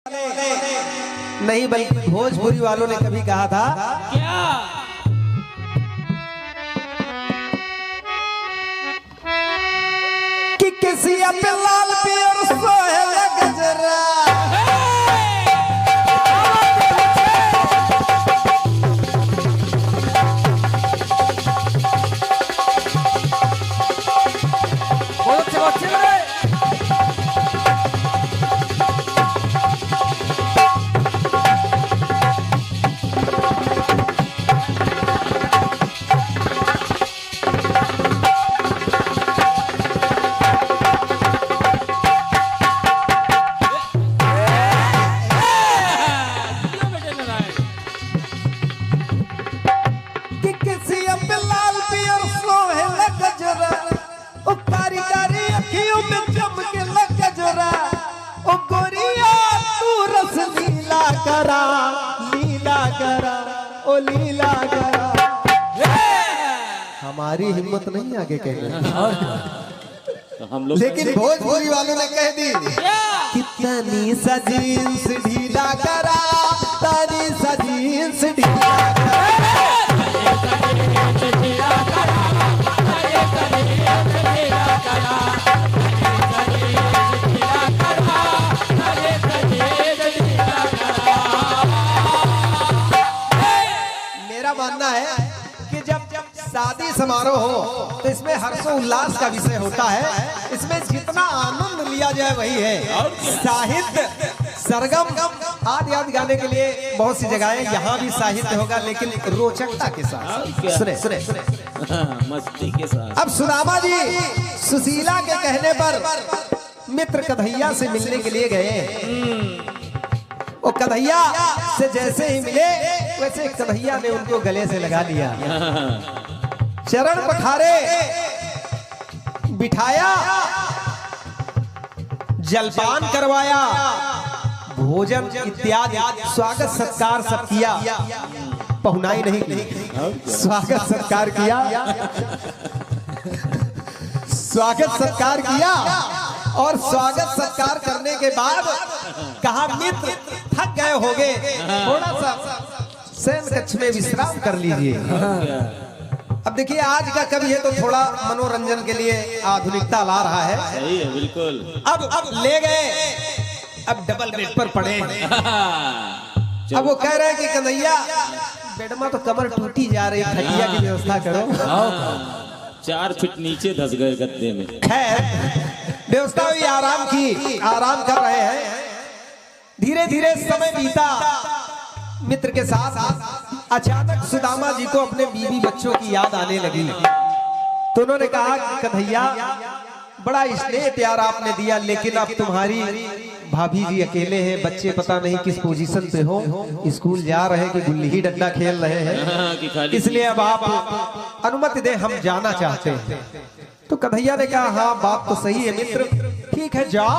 नहीं बल्कि भोजपुरी वालों ने कभी कहा था क्या? कि किसी पे लाल पियर सोहेल गजरा लीला करा। हमारी हिम्मत नहीं आगे कहने तो हम लोग लेकिन भोजपुरी वालों ने कह दी कितनी सा जींस ढीला करा, तनी सा जींस ढीला मानना है कि जब शादी समारोह हो तो इसमें हर्षोल्लास का विषय होता है। इसमें जितना आनंद लिया जाए वही है। साहित्य सरगम आदि गाने के लिए बहुत सी जगहें, यहाँ भी साहित्य होगा लेकिन रोचकता के साथ। सुने सुने मस्ती के साथ। अब सुदामा जी सुशीला के कहने पर मित्र कन्हैया से मिलने के लिए गए। वो कन्हैया से जैसे ही मिले वैसे कन्हैया ने उनको गले से लगा लिया, चरण पखारे, बिठाया, जलपान करवाया, भोजन इत्यादि स्वागत सत्कार सब किया। पहुनाई नहीं की, स्वागत सत्कार किया, स्वागत सत्कार किया। और स्वागत सत्कार करने के बाद कहा मित्र थक गए होंगे, थोड़ा सा शयन कक्ष में विश्राम कर लीजिए। अब देखिए आज का कवि है तो थोड़ा मनोरंजन के लिए आधुनिकता ला रहा है। सही है बिल्कुल। अब ले गए, अब डबल बेड पर पड़े। अब वो कह रहे हैं कि कन्हैया बेड में तो कमर टूटी जा रही, खटिया की व्यवस्था करो। 4 फीट नीचे धस गए गद्दे में। खैर व्यवस्था हुई, आराम की, आराम कर रहे हैं। धीरे धीरे समय बीता मित्र के साथ। अचानक सुदामा जी को अपने बीवी बच्चों की याद आने लगी। तो उन्होंने कहा कि कन्हैया बड़ा स्नेह प्यार आपने दिया, लेकिन अब तुम्हारी भाभी जी अकेले हैं, बच्चे पता नहीं किस पोजीशन पे हो, स्कूल जा रहे हैं कि गुल्ली डंडा खेल रहे हैं, इसलिए अब आप अनुमति दें, हम जाना चाहते हैं। तो कन्हैया ने कहा हाँ बात तो सही है मित्र, ठीक है जाओ,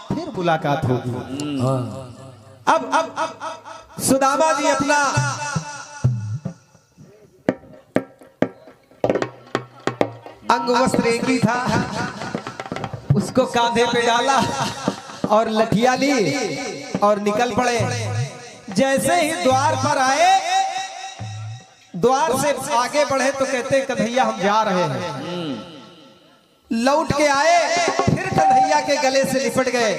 फिर मुलाकात होगी। अब सुदामा जी अपना अंग वस्त्र एक ही था, उसको कांधे पे डाला और लठिया ली और निकल पड़े। जैसे ही द्वार पर आए, द्वार से आगे बढ़े तो कहते कन्हैया हम जा रहे हैं। लौट के आए, फिर कन्हैया के गले से लिपट गए,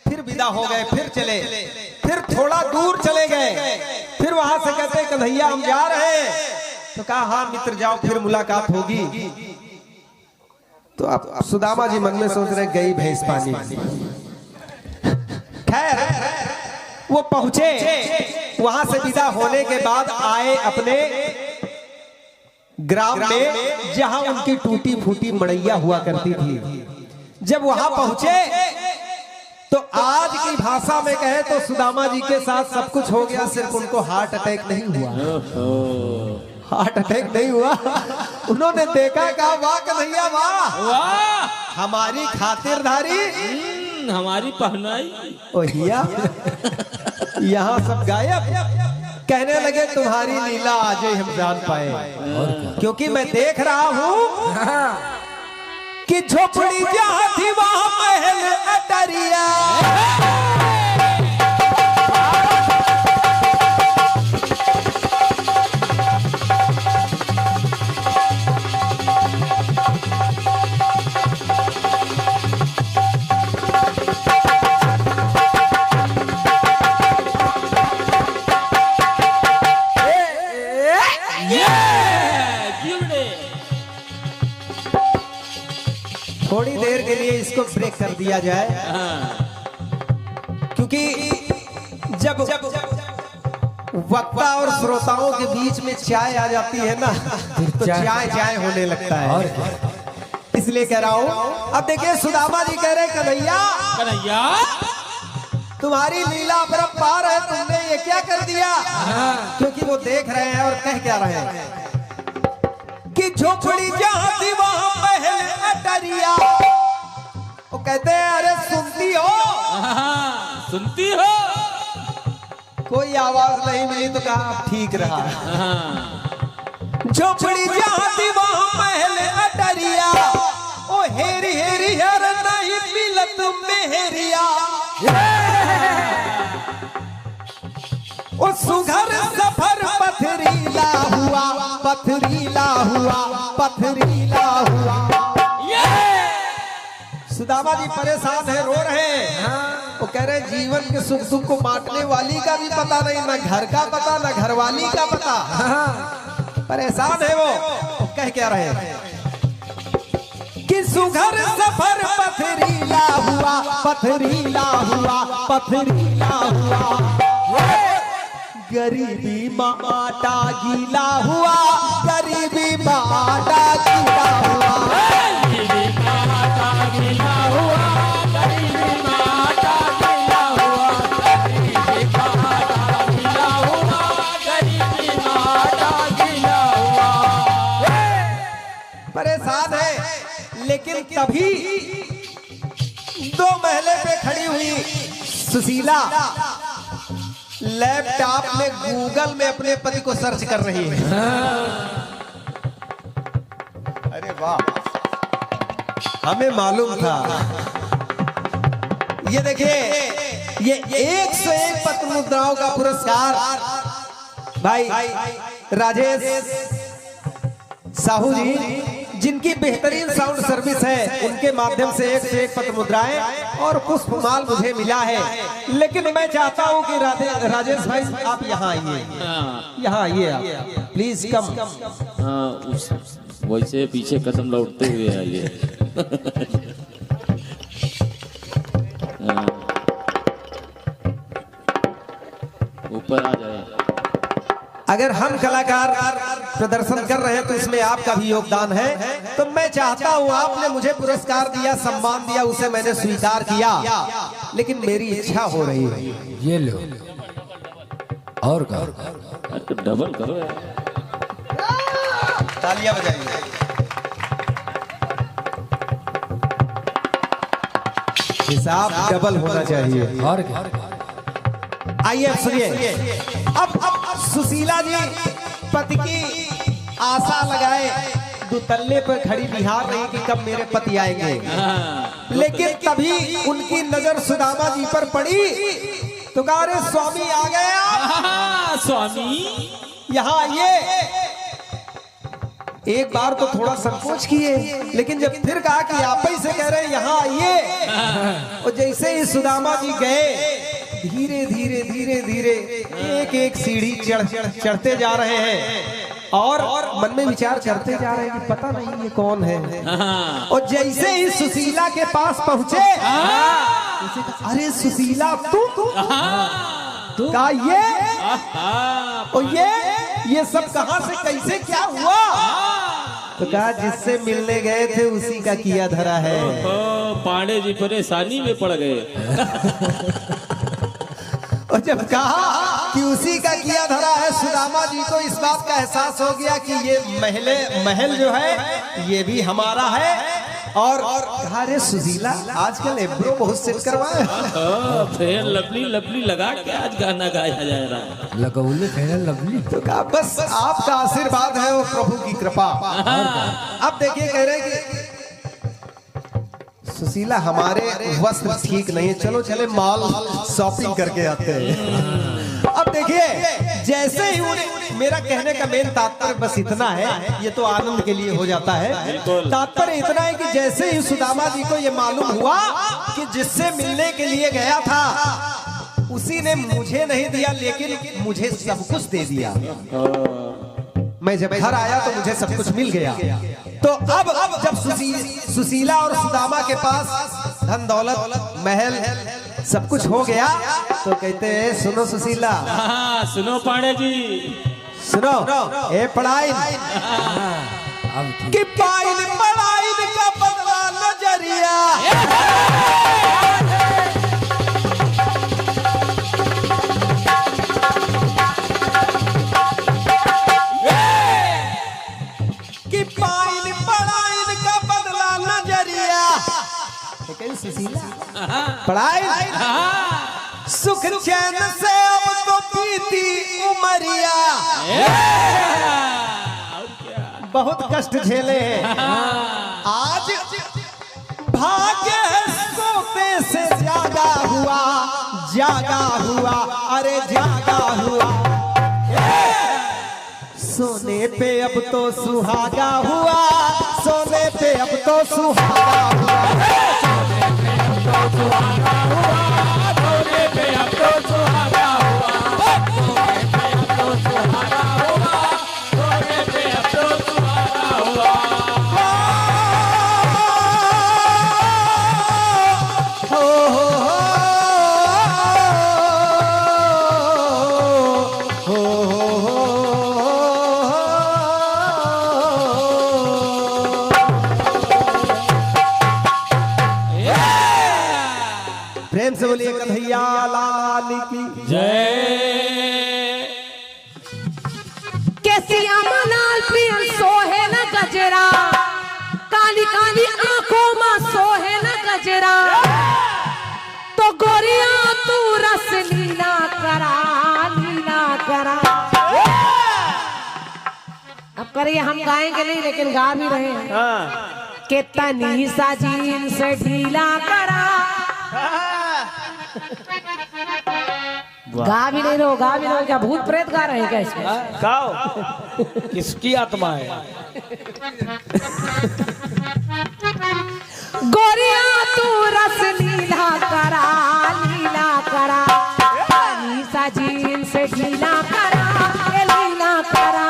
फिर विदा हो गए, फिर चले, फिर थोड़ा दूर चले गए, फिर वहां से कहते कन्हैया हम जा रहे हैं। तो कहा हाँ मित्र जाओ, फिर मुलाकात होगी। तो अब सुदामा जी मन में सोच रहे गई भैंस पानी। खैर वो पहुंचे, वहां से विदा होने के बाद आए अपने ग्राम में जहां उनकी टूटी फूटी मड़ैया हुआ करती थी। जब वहां पहुंचे तो आज की भाषा में कहे तो सुदामा जी के साथ सब कुछ हो गया, सिर्फ उनको हार्ट अटैक नहीं हुआ। हार्ट अटैक नहीं हुआ, उन्होंने देखा, कहा वाह कन्हैया वाह वाह, हमारी खातिरदारी, हमारी पहनाई, ओहिया यहाँ सब गायब। कहने लगे तुम्हारी लीला आज ही हम जान पाए, क्योंकि मैं देख रहा हूँ कि झोपड़ी जहाँ थी वहाँ महल अटरिया। थोड़ी देर के लिए इसको ब्रेक कर दिया जाए, क्योंकि जब वक्ता और श्रोताओं के बीच में चाय आ जाती है ना, तो चाय चाय होने लगता है। इसलिए कह रहा हूं। अब देखिए सुदामा जी कह रहे कन्हैया कन्हैया तुम्हारी लीला अपरंपार है, तुमने ये क्या कर दिया। क्योंकि वो देख रहे हैं और कह क्या रहे हैं कि झोपड़ी जहां थी वहां महल अटरिया। वो कहते हैं अरे सुनती हो, सुनती हो। कोई आवाज नहीं मिली तो कहा ठीक रहा। झोपड़ी जहां थी वहां महल अटरिया। ओ हेरी हेरी हर नहीं मिलत मेहरिया। ओ सुघर सफर पथरीला हुआ, पथरीला हुआ, पथरीला हुआ। सुदामा जी परेशान है, रो रहे हैं। वो कह रहे जीवन के सुख दुख को बांटने वाली का भी पता नहीं, ना घर का पता, ना घरवाली का पता। परेशान है वो कह क्या रहे हैं कि सुघर सफर पथरीला हुआ, पथरीला हुआ, पथरीला हुआ। गरीबी माटा गीला हुआ, गरीबी माटा गीला हुआ, गरीबी माटा गीला हुआ, गरीबी माटा गीला हुआ, गरीबी माटा गीला हुआ, गरीबी माटा गीला हुआ। परेशान है, लेकिन तभी दो महले पे खड़ी हुई सुशीला लैपटॉप में गूगल में अपने पति को सर्च कर रही है। अरे वाह, हमें मालूम था। ये देखिए, ये 101 पत्र मुद्राओं का पुरस्कार भाई राजेश साहू जी, जिनकी बेहतरीन साउंड सर्विस है, उनके माध्यम से 101 पत्र मुद्राएं और पुष्पमाल मुझे मिला है। लेकिन मैं चाहता हूं कि राजेश भाई आप यहाँ आइए, यहाँ आइए आप प्लीज कम। वैसे पीछे कदम लौटते हुए आइए। ऊपर आ जाए। अगर हम कलाकार प्रदर्शन कर रहे हैं तो इसमें आपका भी योगदान है। तो मैं चाहता हूं, आपने मुझे पुरस्कार दिया, सम्मान दिया, उसे मैंने स्वीकार किया, लेकिन मेरी इच्छा हो रही है। ये लो और का तो डबल करो यार। तालियां बजाइए। हिसाब डबल होना चाहिए। और क्या आइए सुनिए। अब सुशीला जी पति की आशा लगाए दुतल्ले पर खड़ी निहार रही कि कब मेरे पति आएंगे। लेकिन तभी उनकी नजर सुदामा जी पर पड़ी तो कहा अरे स्वामी आ गए। स्वामी यहाँ आइए। एक बार तो थोड़ा संकोच किए, लेकिन जब फिर कहा कि आप ही से कह रहे हैं यहाँ आइए, और जैसे ही सुदामा जी गए, धीरे धीरे धीरे धीरे एक एक सीढ़ी चढ़ते जा रहे हैं और मन में विचार करते जा रहे हैं कि पता नहीं ये कौन है। और जैसे ही सुशीला के पास पहुंचे, अरे सुशीला तू का ये सब कहां से कैसे क्या हुआ। तो कहा जिससे मिलने गए थे उसी का किया धरा है। पांडे जी परेशानी में पड़ गए। और जब कहा कि उसी का किया धरा है, सुदामा जी को इस बात का एहसास हो गया कि ये महल जो है ये भी हमारा है। और अरे सुशीला आजकल एब्रो बहुत सेट करवाए। फेयर लवली लवली लगा के आज गाना गाया जा रहा है। लगौले फेयर लवली। तो कहा बस आपका आशीर्वाद है और प्रभु की कृपा। अब देखिए कह रहे कि सुशीला हमारे वस्त्र ठीक नहीं है, चलो चले मॉल शॉपिंग करके आते हैं। अब देखिए जैसे ही मेरा कहने का मेन तात्पर्य बस इतना है, ये तो आनंद के लिए हो जाता है। तात्पर्य इतना है कि जैसे ही सुदामा जी को ये मालूम हुआ कि जिससे मिलने के लिए गया था उसी ने मुझे नहीं दिया, लेकिन मुझे सब कुछ दे दिया। मैं जब घर आया तो मुझे सब कुछ मिल गया। तो अब जब सुशीला और सुदामा के पास धन दौलत महल सब कुछ हो गया तो कहते हैं सुनो सुशीला, हाँ सुनो पांडे जी, सुनो ए पढ़ाई अब ठीक। कि पाइन पढ़ाई का बदला नजरिया, कि पाइन पढ़ाई का बदला नजरिया। सुशीला पढ़ाई सुख चैन से अब तो बीती उमरिया, बहुत कष्ट झेले आज भाग्य सोते से जागा हुआ अरे जागा हुआ, सोने पे अब तो सुहागा हुआ, सोने पे अब तो सुहागा हुआ, सोने पे अब तो सुहागा हुआ, सोने पे अब तो सुहागा हुआ। प्रेम से बोलिए कन्हैया लाल की जय। श्यामा लाल प्रिय सोहे न गजरा, काली काली आंखों में सोहे न गजरा, तो गोरिया तू रस लीला करा। अब करिए, हम गाएंगे नहीं लेकिन गा भी रहे हैं। के तनी सा जीन से ढीला करा, गा भी नहीं रहो, गा भी नहीं रहो। क्या भूत प्रेत गा रहे हैं क्या इसमें? गाओ, किसकी आत्मा है? गोरिया तू रस लीला करा, सा जीन से ढीला करा, लीला करा,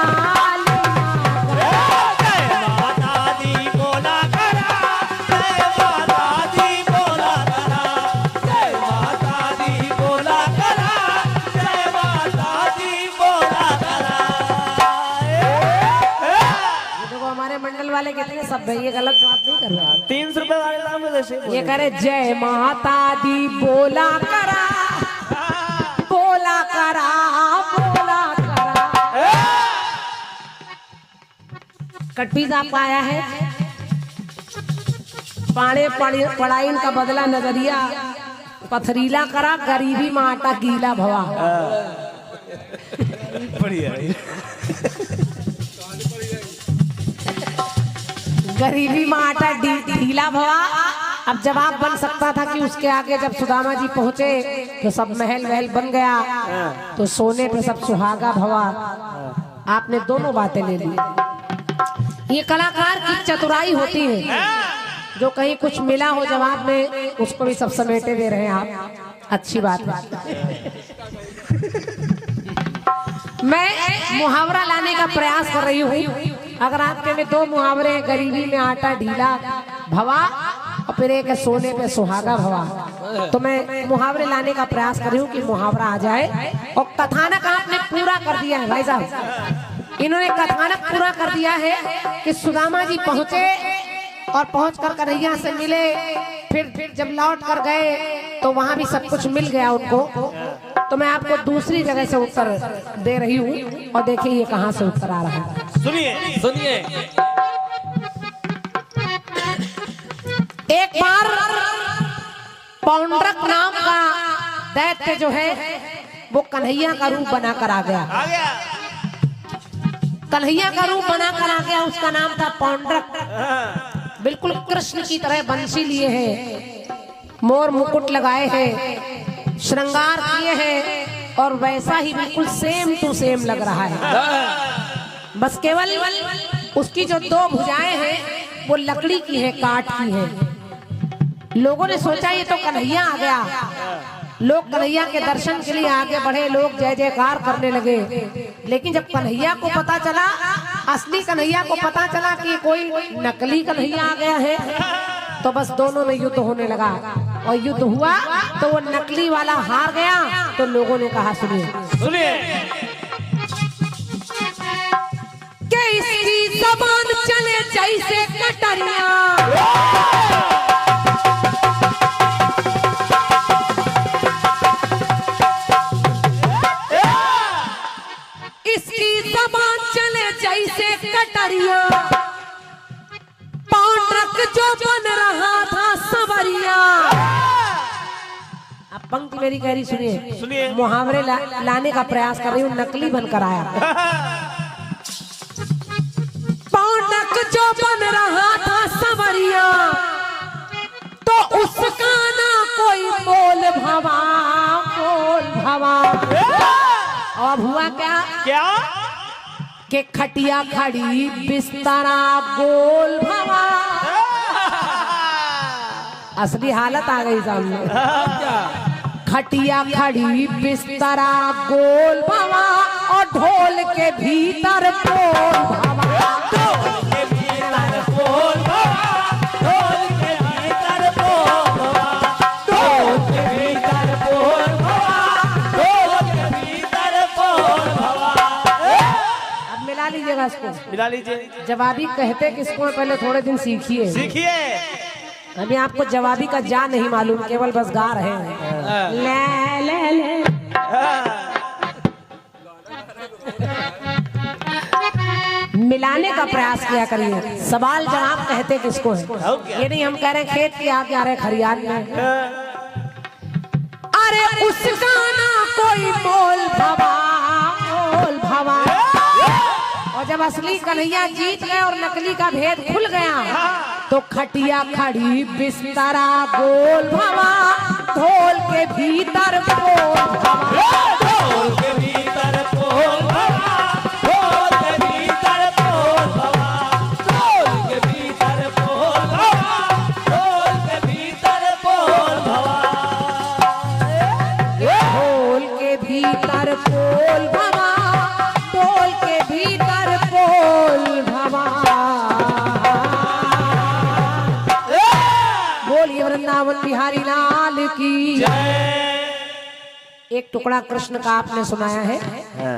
मंडल वाले कहते हैं सब भाई ये गलत बात नहीं कर रहा। 300 रुपए वाले दाम में जैसे ये करे जय माता दी बोला करा, बोला करा, बोला करा। कटपीस आपका आया है, पाड़े पढ़ाई का बदला नजरिया, पथरीला करा, गरीबी में आटा गीला भवा। बढ़िया गरीबी में आटा ढीला भवा। अब जवाब बन सकता था कि उसके आगे जब सुदामा जी पहुंचे तो सब महल वहल बन गया, तो सोने पे सब सुहागा भवा। आपने दोनों बातें ले ली। ये कलाकार की चतुराई होती है, जो कहीं कुछ मिला हो जवाब में उसको भी सब समेटे दे रहे हैं आप। अच्छी बात है। मैं मुहावरा लाने का प्रयास कर रही हूँ। अगर आपके में 2 मुहावरे हैं, गरीबी में आटा ढीला भवा और फिर एक है सोने पे सुहागा भवा, तो मैं मुहावरे लाने का प्रयास कर रही हूँ कि मुहावरा आ जाए। और कथानक आपने पूरा कर दिया है भाई साहब, इन्होंने कथानक पूरा कर दिया है कि सुदामा जी पहुंचे और पहुंचकर कन्हैया से मिले, फिर जब लौट कर गए तो वहां भी सब कुछ मिल गया उनको। तो मैं आपको दूसरी जगह से उत्तर दे रही हूँ और देखिए ये कहां से उत्तर आ रहा है। सुनिए। एक बार पौंड्रक नाम का दैत्य जो है वो कन्हैया का रूप बनाकर आ गया। कन्हैया का रूप बनाकर आ गया, उसका नाम था पौंड्रक। बिल्कुल कृष्ण की तरह बंसी लिए हैं, मोर मुकुट लगाए हैं, श्रृंगार किए हैं और वैसा ही बिल्कुल सेम टू सेम लग रहा है। बस केवल उसकी जो 2 भुजाएं हैं वो लकड़ी की है, काठ की है। लोगों ने सोचा ये तो कन्हैया आ गया, लोग कन्हैया के दर्शन के लिए आगे बढ़े, लोग जय जयकार करने लगे। लेकिन जब कन्हैया को पता चला असली कन्हैया को पता चला कि कोई नकली कन्हैया आ गया है, तो बस दोनों में युद्ध होने लगा। और युद्ध हुआ तो वो नकली वाला हार गया। तो लोगों ने कहा सुनिए कि इसकी जबान चले जैसे कटरिया, इसकी जबान चले जैसे कटरिया, पांडक जो बन रहा था सवरिया। अब पंक्ति मेरी कह रही सुनिए, मुहावरे लाने का प्रयास कर रही हूँ, नकली बनकर आया। पांडक जो बन रहा था सवरिया, तो उसका ना कोई मोल भवा, मोल भवा। अब हुआ क्या के खटिया खड़ी बिस्तरा गोल भवा। असली हालत आ गई सामने। खटिया खड़ी बिस्तरा गोल भवा, और ढोल के भीतर बोल भवा। ढोल के भीतर बोल भवा, ढोल के भीतर बोल भवा, ढोल के भीतर बोल भवा, ढोल के भीतर बोल भवा। अब मिला लीजिएगा इसको, मिला लीजिए। जवाबी कहते किसको पहले थोड़े दिन सीखिए। अभी आपको जवाबी का जा नहीं मालूम, केवल बस गा रहे हैं। ले ले ले मिलाने का प्रयास किया करिए। सवाल जवाब कहते किसको है, ये नहीं हम कह रहे खेत की, आप जा रहे खरियान में। अरे उसका ना कोई मोल भवा, मोल भवा। और जब असली कन्हैया जीत गए और नकली का भेद खुल गया, तो खटिया खड़ी बिस्तरा गोल भवा, ढोल के भीतर बोल भवा, ढोल के भीतर बोल भवा, ढोल के भीतर बोल भवा, ढोल के भीतर बोल भवा, ढोल के भीतर बोल भवा, ढोल के भीतर बोल भवा, ढोल के भीतर बोल भवा। बोलिए वृंदावन बिहारी लाल की। एक टुकड़ा कृष्ण का आपने सुनाया है। एक